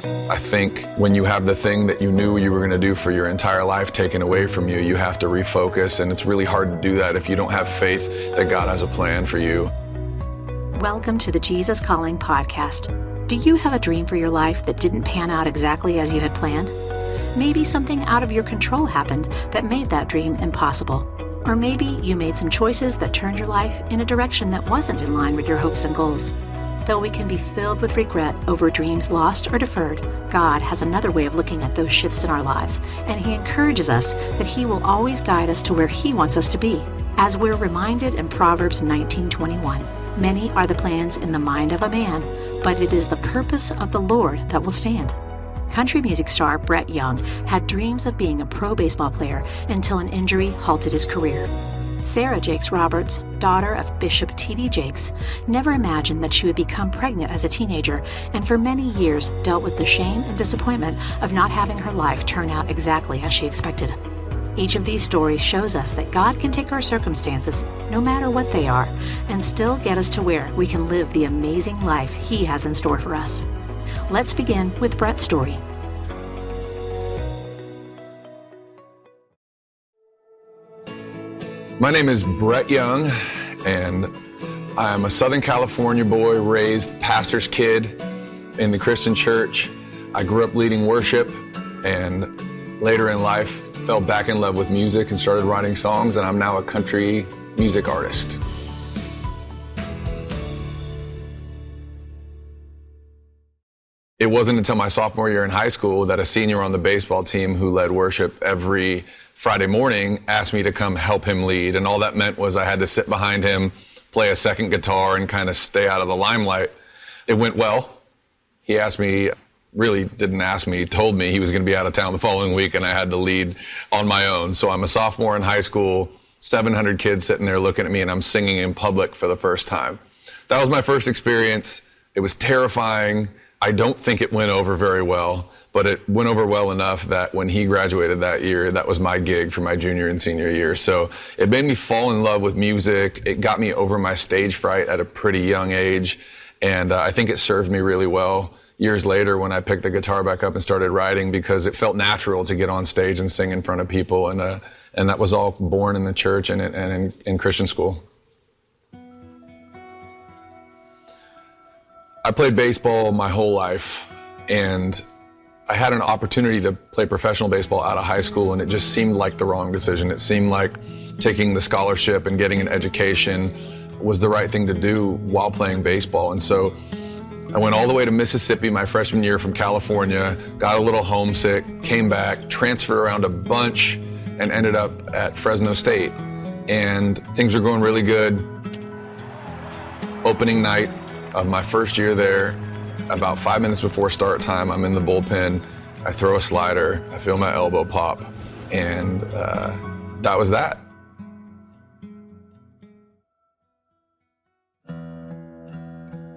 I think when you have the thing that you knew you were going to do for your entire life taken away from you, you have to refocus, and it's really hard to do that if you don't have faith that God has a plan for you. Welcome to the Jesus Calling podcast. Do you have a dream for your life that didn't pan out exactly as you had planned? Maybe something out of your control happened that made that dream impossible. Or maybe you made some choices that turned your life in a direction that wasn't in line with your hopes and goals. Though we can be filled with regret over dreams lost or deferred, God has another way of looking at those shifts in our lives, and He encourages us that He will always guide us to where He wants us to be. As we're reminded in Proverbs 19:21, many are the plans in the mind of a man, but it is the purpose of the Lord that will stand. Country music star Brett Young had dreams of being a pro baseball player until an injury halted his career. Sarah Jakes Roberts, daughter of Bishop T.D. Jakes, never imagined that she would become pregnant as a teenager, and for many years dealt with the shame and disappointment of not having her life turn out exactly as she expected. Each of these stories shows us that God can take our circumstances, no matter what they are, and still get us to where we can live the amazing life He has in store for us. Let's begin with Brett's story. My name is Brett Young, and I'm a Southern California boy, raised pastor's kid in the Christian church. I grew up leading worship, and later in life fell back in love with music and started writing songs, and I'm now a country music artist. It wasn't until my sophomore year in high school that a senior on the baseball team who led worship every Friday morning asked me to come help him lead. And all that meant was I had to sit behind him, play a second guitar, and kind of stay out of the limelight. It went well. He asked me, really didn't ask me, he told me he was going to be out of town the following week and I had to lead on my own. So I'm a sophomore in high school, 700 kids sitting there looking at me, and I'm singing in public for the first time. That was my first experience. It was terrifying. I don't think it went over very well, but it went over well enough that when he graduated that year, that was my gig for my junior and senior year. So it made me fall in love with music. It got me over my stage fright at a pretty young age, and I think it served me really well years later when I picked the guitar back up and started writing, because it felt natural to get on stage and sing in front of people, and that was all born in the church and in Christian school. I played baseball my whole life, and I had an opportunity to play professional baseball out of high school, and it just seemed like the wrong decision. It seemed like taking the scholarship and getting an education was the right thing to do while playing baseball. And so I went all the way to Mississippi my freshman year from California, got a little homesick, came back, transferred around a bunch, and ended up at Fresno State. And things were going really good. Opening night of my first year there, about 5 minutes before start time, I'm in the bullpen. I throw a slider, I feel my elbow pop, and that was that.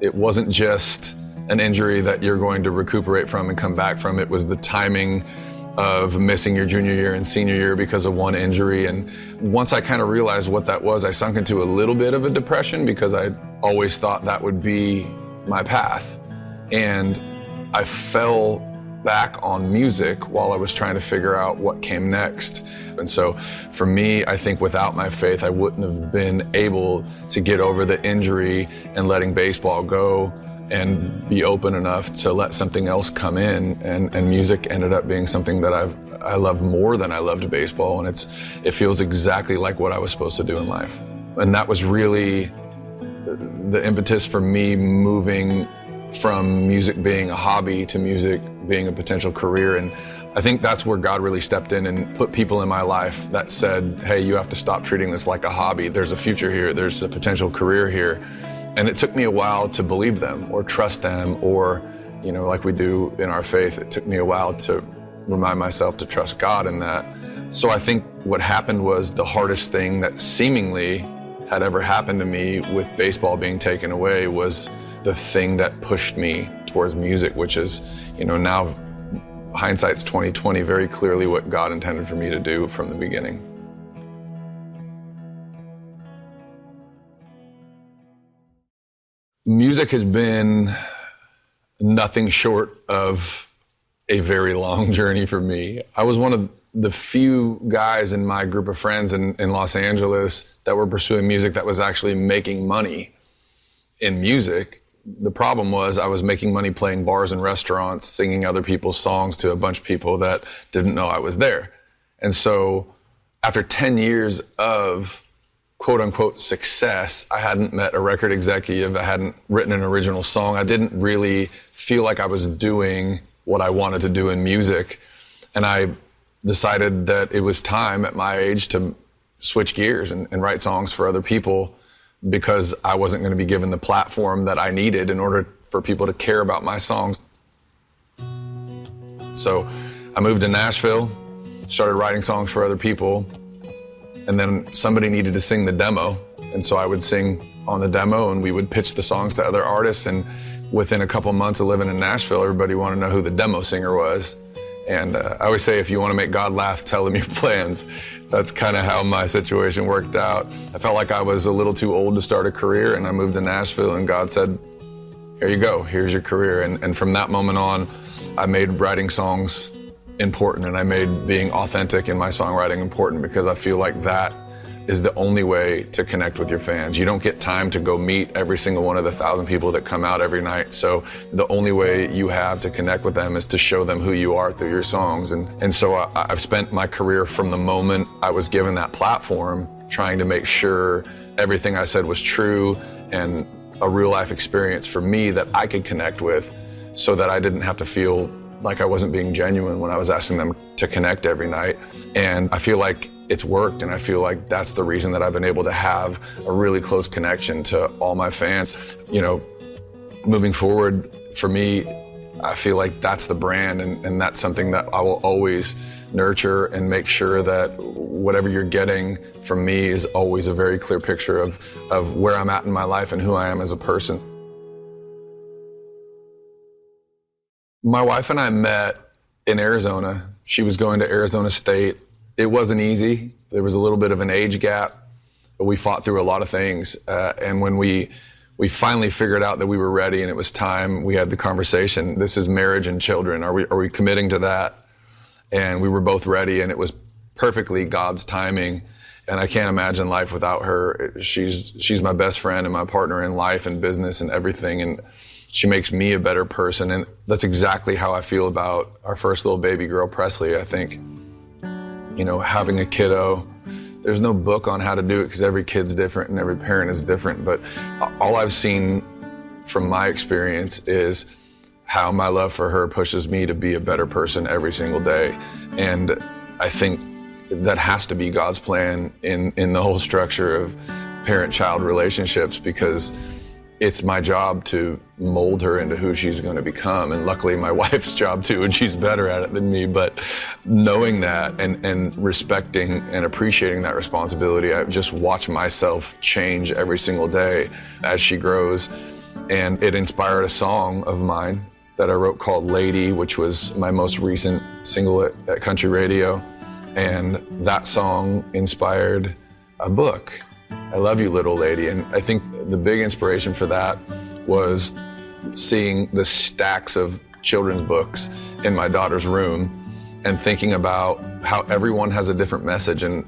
It wasn't just an injury that you're going to recuperate from and come back from. It was the timing of missing your junior year and senior year because of one injury. And once I kind of realized what that was, I sunk into a little bit of a depression, because I always thought that would be my path. And I fell back on music while I was trying to figure out what came next. And so for me, I think without my faith, I wouldn't have been able to get over the injury and letting baseball go and be open enough to let something else come in, and music ended up being something that I love more than I loved baseball, and it feels exactly like what I was supposed to do in life. And that was really the impetus for me moving from music being a hobby to music being a potential career. And I think that's where God really stepped in and put people in my life that said, hey, you have to stop treating this like a hobby. There's a future here, there's a potential career here. And it took me a while to believe them or trust them, or, like we do in our faith, it took me a while to remind myself to trust God in that. So I think what happened was the hardest thing that seemingly had ever happened to me with baseball being taken away was the thing that pushed me towards music, which is, now hindsight's 2020, very clearly what God intended for me to do from the beginning. Music has been nothing short of a very long journey for me. I was one of the few guys in my group of friends in Los Angeles that were pursuing music that was actually making money in music. The problem was I was making money playing bars and restaurants, singing other people's songs to a bunch of people that didn't know I was there. And so after 10 years of quote unquote success, I hadn't met a record executive, I hadn't written an original song, I didn't really feel like I was doing what I wanted to do in music. And I decided that it was time at my age to switch gears and write songs for other people, because I wasn't going to be given the platform that I needed in order for people to care about my songs. So I moved to Nashville, started writing songs for other people, and then somebody needed to sing the demo. And so I would sing on the demo and we would pitch the songs to other artists. And within a couple months of living in Nashville, everybody wanted to know who the demo singer was. And I always say, if you want to make God laugh, tell him your plans. That's kind of how my situation worked out. I felt like I was a little too old to start a career, and I moved to Nashville, and God said, here you go, here's your career. And from that moment on, I made writing songs important, and I made being authentic in my songwriting important, because I feel like that is the only way to connect with your fans. You don't get time to go meet every single one of the 1,000 people that come out every night. So the only way you have to connect with them is to show them who you are through your songs. And so I've spent my career from the moment I was given that platform trying to make sure everything I said was true and a real life experience for me that I could connect with, so that I didn't have to feel like I wasn't being genuine when I was asking them to connect every night. And I feel like it's worked, and I feel like that's the reason that I've been able to have a really close connection to all my fans. You know, moving forward, for me, I feel like that's the brand, and that's something that I will always nurture and make sure that whatever you're getting from me is always a very clear picture of where I'm at in my life and who I am as a person. My wife and I met in Arizona. She was going to Arizona State. It wasn't easy. There was a little bit of an age gap. We fought through a lot of things. And when we finally figured out that we were ready and it was time, we had the conversation. This is marriage and children. Are we committing to that? And we were both ready, and it was perfectly God's timing. And I can't imagine life without her. She's my best friend and my partner in life and business and everything. And she makes me a better person. And that's exactly how I feel about our first little baby girl, Presley. I think, you know, having a kiddo, there's no book on how to do it, because every kid's different and every parent is different. But all I've seen from my experience is how my love for her pushes me to be a better person every single day. And I think that has to be God's plan in the whole structure of parent-child relationships, because it's my job to mold her into who she's going to become. And luckily my wife's job too, and she's better at it than me. But knowing that and respecting and appreciating that responsibility, I just watch myself change every single day as she grows. And it inspired a song of mine that I wrote called Lady, which was my most recent single at country radio. And that song inspired a book, I Love You, Little Lady. And I think the big inspiration for that was seeing the stacks of children's books in my daughter's room and thinking about how everyone has a different message, and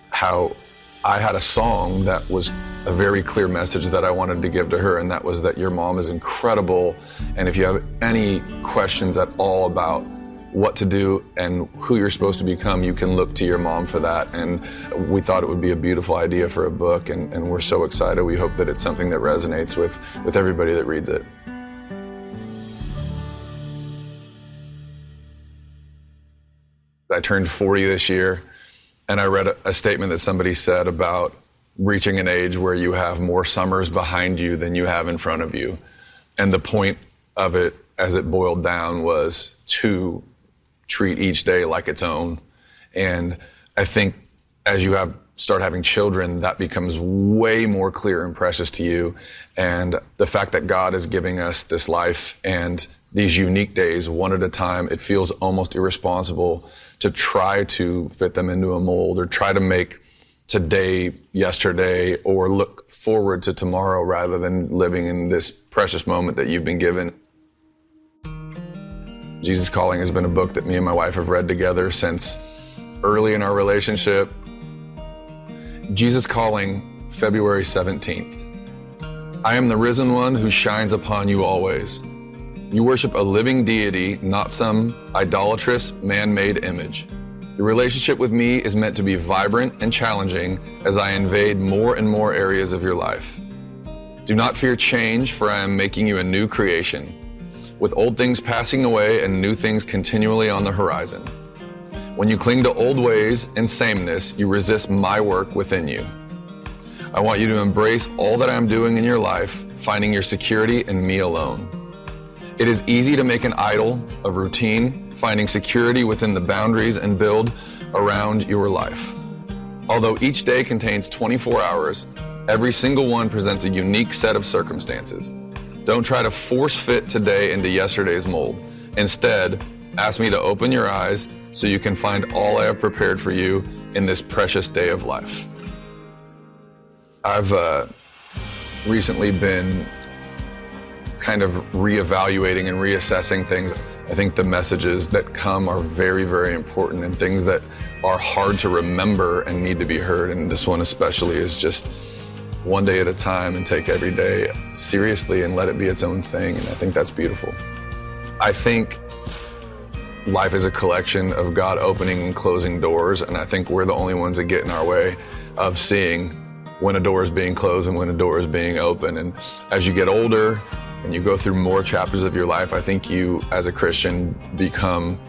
how I had a song that was a very clear message that I wanted to give to her, and that was that your mom is incredible. And if you have any questions at all about what to do and who you're supposed to become, you can look to your mom for that. And we thought it would be a beautiful idea for a book, and we're so excited. We hope that it's something that resonates with everybody that reads it. I turned 40 this year, and I read a statement that somebody said about reaching an age where you have more summers behind you than you have in front of you. And the point of it, as it boiled down, was to treat each day like its own. And I think as you start having children, that becomes way more clear and precious to you. And the fact that God is giving us this life and these unique days one at a time, it feels almost irresponsible to try to fit them into a mold or try to make today yesterday or look forward to tomorrow rather than living in this precious moment that you've been given. Jesus Calling has been a book that me and my wife have read together since early in our relationship. Jesus Calling, February 17th. I am the risen one who shines upon you always. You worship a living deity, not some idolatrous man-made image. Your relationship with me is meant to be vibrant and challenging as I invade more and more areas of your life. Do not fear change, for I am making you a new creation, with old things passing away and new things continually on the horizon. When you cling to old ways and sameness, you resist my work within you. I want you to embrace all that I'm doing in your life, finding your security in me alone. It is easy to make an idol of routine, finding security within the boundaries and build around your life. Although each day contains 24 hours, every single one presents a unique set of circumstances. Don't try to force fit today into yesterday's mold. Instead, ask me to open your eyes so you can find all I have prepared for you in this precious day of life. I've recently been kind of reevaluating and reassessing things. I think the messages that come are very, very important, and things that are hard to remember and need to be heard. And this one especially is just one day at a time, and take every day seriously and let it be its own thing. And I think that's beautiful. I think life is a collection of God opening and closing doors, and I think we're the only ones that get in our way of seeing when a door is being closed and when a door is being open. And as you get older and you go through more chapters of your life, I think you, as a Christian, become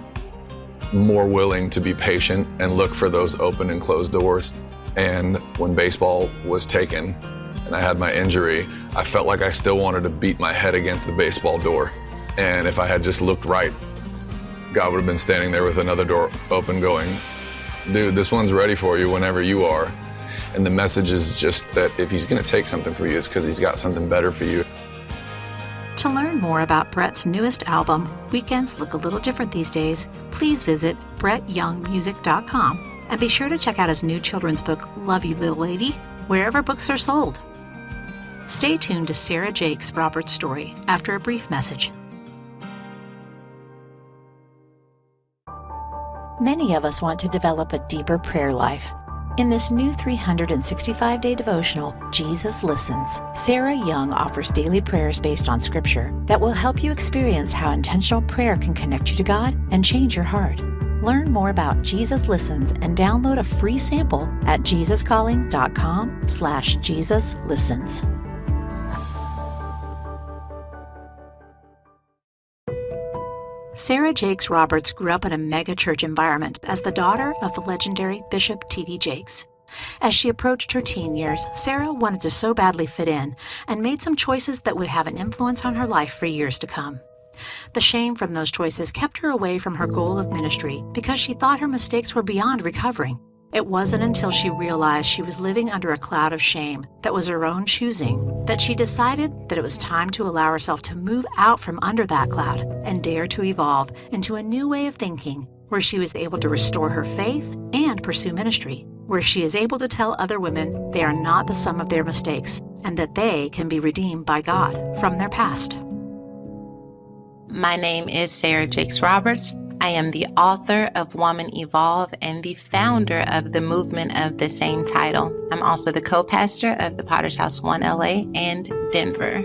more willing to be patient and look for those open and closed doors. And when baseball was taken and I had my injury, I felt like I still wanted to beat my head against the baseball door. And if I had just looked right, God would have been standing there with another door open going, dude, this one's ready for you whenever you are. And the message is just that if he's going to take something from you, it's because he's got something better for you. To learn more about Brett's newest album, Weekends Look a Little Different These Days, please visit brettyoungmusic.com and be sure to check out his new children's book, Love You Little Lady, wherever books are sold. Stay tuned to Sarah Jakes Roberts' story after a brief message. Many of us want to develop a deeper prayer life. In this new 365-day devotional, Jesus Listens, Sarah Young offers daily prayers based on Scripture that will help you experience how intentional prayer can connect you to God and change your heart. Learn more about Jesus Listens and download a free sample at jesuscalling.com/jesuslistens. Sarah Jakes Roberts grew up in a mega-church environment as the daughter of the legendary Bishop T.D. Jakes. As she approached her teen years, Sarah wanted to so badly fit in and made some choices that would have an influence on her life for years to come. The shame from those choices kept her away from her goal of ministry because she thought her mistakes were beyond recovering. It wasn't until she realized she was living under a cloud of shame that was her own choosing that she decided that it was time to allow herself to move out from under that cloud and dare to evolve into a new way of thinking where she was able to restore her faith and pursue ministry, where she is able to tell other women they are not the sum of their mistakes and that they can be redeemed by God from their past. My name is Sarah Jakes Roberts. I am the author of Woman Evolve and the founder of the movement of the same title. I'm also the co-pastor of the Potter's House 1 LA and Denver.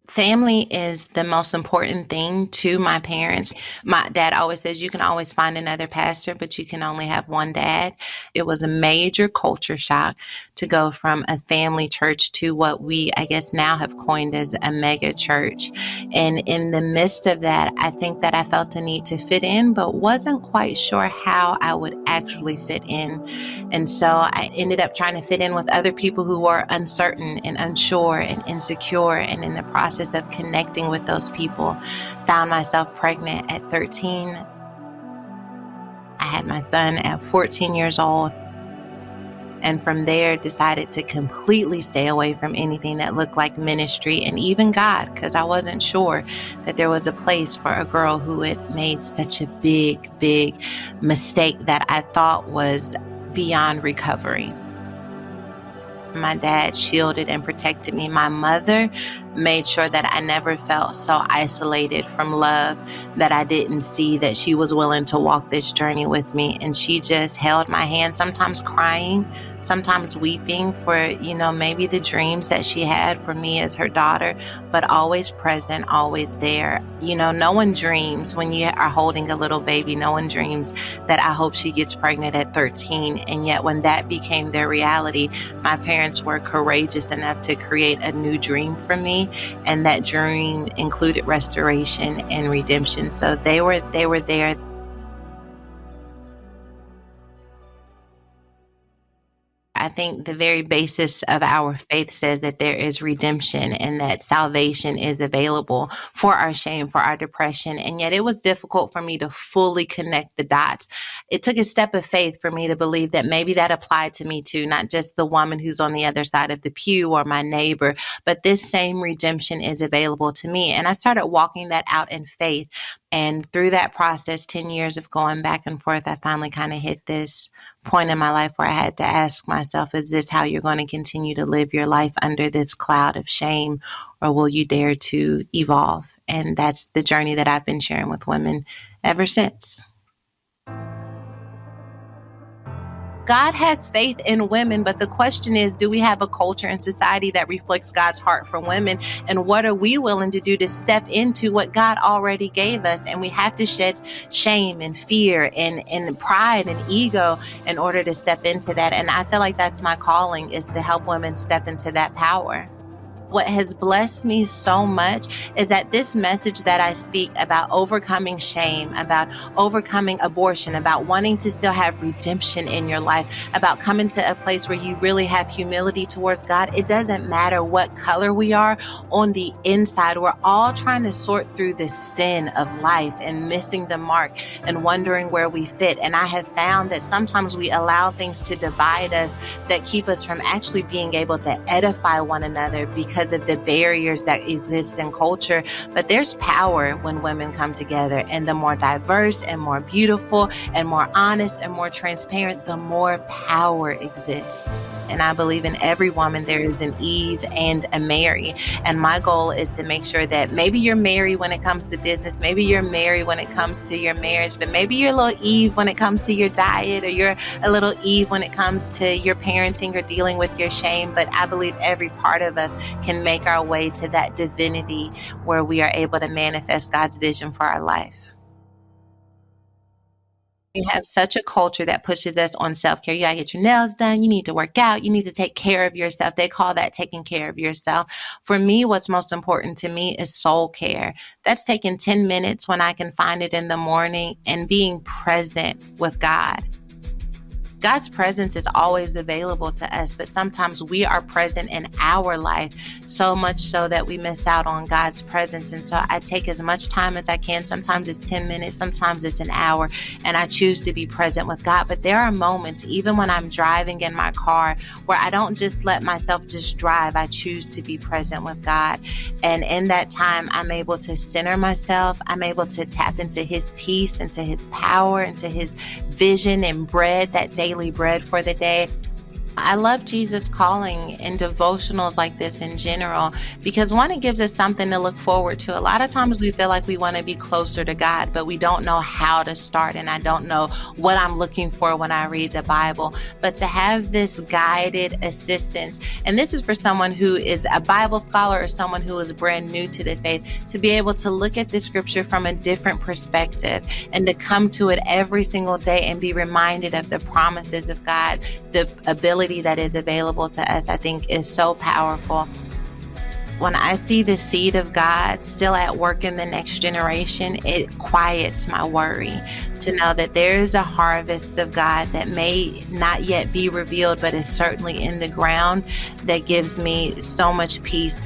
Family is the most important thing to my parents. My dad always says you can always find another pastor, but you can only have one dad. It was a major culture shock to go from a family church to what we, I guess, now have coined as a mega church. And in the midst of that, I think that I felt a need to fit in, but wasn't quite sure how I would actually fit in. And so I ended up trying to fit in with other people who were uncertain and unsure and insecure, and in the process of connecting with those people, found myself pregnant at 13. I had my son at 14 years old, and from there decided to completely stay away from anything that looked like ministry and even God, because I wasn't sure that there was a place for a girl who had made such a big mistake that I thought was beyond recovery. My dad shielded and protected me. My mother made sure that I never felt so isolated from love, that I didn't see that she was willing to walk this journey with me. And she just held my hand, sometimes crying, sometimes weeping for, maybe the dreams that she had for me as her daughter, but always present, always there. No one dreams when you are holding a little baby, no one dreams that I hope she gets pregnant at 13. And yet when that became their reality, my parents were courageous enough to create a new dream for me. And that dream included restoration and redemption. So they were there. I think the very basis of our faith says that there is redemption and that salvation is available for our shame, for our depression. And yet it was difficult for me to fully connect the dots. It took a step of faith for me to believe that maybe that applied to me too, not just the woman who's on the other side of the pew or my neighbor, but this same redemption is available to me. And I started walking that out in faith. And through that process, 10 years of going back and forth, I finally kind of hit this point in my life where I had to ask myself, is this how you're going to continue to live your life, under this cloud of shame, or will you dare to evolve? And that's the journey that I've been sharing with women ever since. God has faith in women, but the question is, do we have a culture and society that reflects God's heart for women? And what are we willing to do to step into what God already gave us? And we have to shed shame and fear and pride and ego in order to step into that. And I feel like that's my calling, is to help women step into that power. What has blessed me so much is that this message that I speak about overcoming shame, about overcoming abortion, about wanting to still have redemption in your life, about coming to a place where you really have humility towards God. It doesn't matter what color we are on the inside. We're all trying to sort through the sin of life and missing the mark and wondering where we fit. And I have found that sometimes we allow things to divide us that keep us from actually being able to edify one another because of the barriers that exist in culture. But there's power when women come together, and the more diverse and more beautiful and more honest and more transparent, the more power exists. And I believe in every woman there is an Eve and a Mary. And my goal is to make sure that maybe you're Mary when it comes to business, maybe you're Mary when it comes to your marriage, but maybe you're a little Eve when it comes to your diet, or you're a little Eve when it comes to your parenting or dealing with your shame. But I believe every part of us can make our way to that divinity where we are able to manifest God's vision for our life. We have such a culture that pushes us on self-care. You gotta get your nails done. You need to work out. You need to take care of yourself. They call that taking care of yourself. For me, what's most important to me is soul care. That's taking 10 minutes when I can find it in the morning and being present with God. God's presence is always available to us, but sometimes we are present in our life so much so that we miss out on God's presence. And so I take as much time as I can. Sometimes it's 10 minutes, sometimes it's an hour, and I choose to be present with God. But there are moments, even when I'm driving in my car, where I don't just let myself just drive. I choose to be present with God. And in that time, I'm able to center myself. I'm able to tap into His peace, into His power, into His vision and bread, that daily bread for the day. I love Jesus Calling and devotionals like this in general because, one, it gives us something to look forward to. A lot of times we feel like we want to be closer to God, but we don't know how to start, and I don't know what I'm looking for when I read the Bible. But to have this guided assistance, and this is for someone who is a Bible scholar or someone who is brand new to the faith, to be able to look at the scripture from a different perspective and to come to it every single day and be reminded of the promises of God, the ability that is available to us, I think is so powerful. When I see the seed of God still at work in the next generation, it quiets my worry to know that there is a harvest of God that may not yet be revealed, but is certainly in the ground, that gives me so much peace.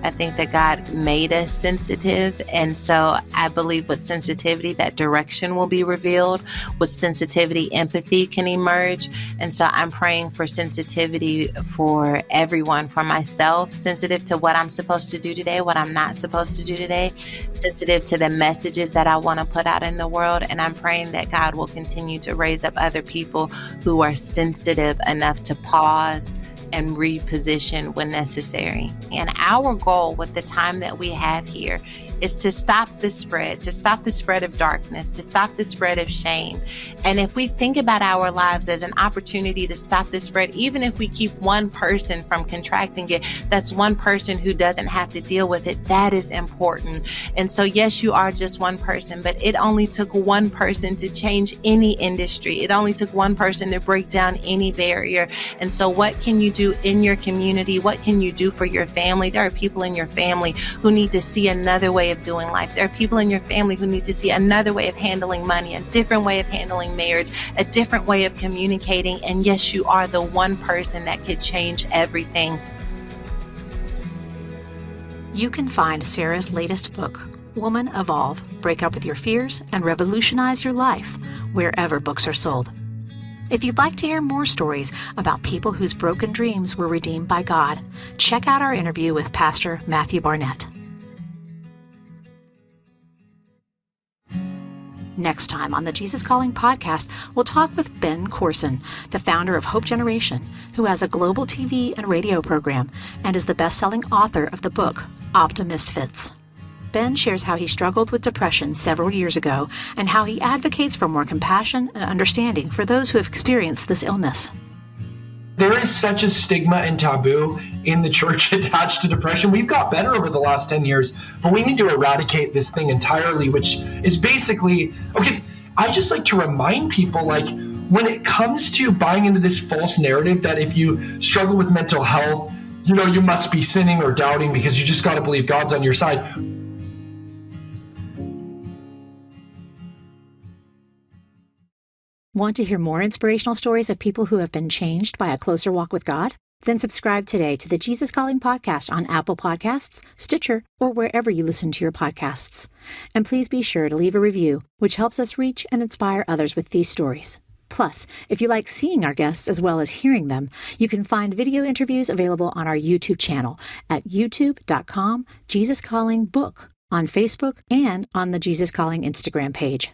I think that God made us sensitive. And so I believe with sensitivity, that direction will be revealed. With sensitivity, empathy can emerge. And so I'm praying for sensitivity for everyone, for myself, sensitive to what I'm supposed to do today, what I'm not supposed to do today, sensitive to the messages that I want to put out in the world. And I'm praying that God will continue to raise up other people who are sensitive enough to pause, and reposition when necessary. And our goal with the time that we have here is to stop the spread of darkness, to stop the spread of shame. And if we think about our lives as an opportunity to stop the spread, even if we keep one person from contracting it, that's one person who doesn't have to deal with it. That is important. And so, yes, you are just one person, but it only took one person to change any industry. It only took one person to break down any barrier. And so what can you do in your community? What can you do for your family? There are people in your family who need to see another way of doing life. There are people in your family who need to see another way of handling money, a different way of handling marriage, a different way of communicating. And yes, you are the one person that could change everything. You can find Sarah's latest book, Woman Evolve, Break Up With Your Fears and Revolutionize Your Life, wherever books are sold. If you'd like to hear more stories about people whose broken dreams were redeemed by God, check out our interview with Pastor Matthew Barnett. Next time on the Jesus Calling podcast, we'll talk with Ben Corson, the founder of Hope Generation, who has a global TV and radio program and is the best-selling author of the book, Optimist Fits. Ben shares how he struggled with depression several years ago and how he advocates for more compassion and understanding for those who have experienced this illness. There is such a stigma and taboo in the church attached to depression. We've got better over the last 10 years, but we need to eradicate this thing entirely, which is basically, okay, I just like to remind people, like, when it comes to buying into this false narrative that if you struggle with mental health, you must be sinning or doubting because you just got to believe God's on your side. Want to hear more inspirational stories of people who have been changed by a closer walk with God? Then subscribe today to the Jesus Calling podcast on Apple Podcasts, Stitcher, or wherever you listen to your podcasts. And please be sure to leave a review, which helps us reach and inspire others with these stories. Plus, if you like seeing our guests as well as hearing them, you can find video interviews available on our YouTube channel at youtube.com/JesusCallingBook, on Facebook, and on the Jesus Calling Instagram page.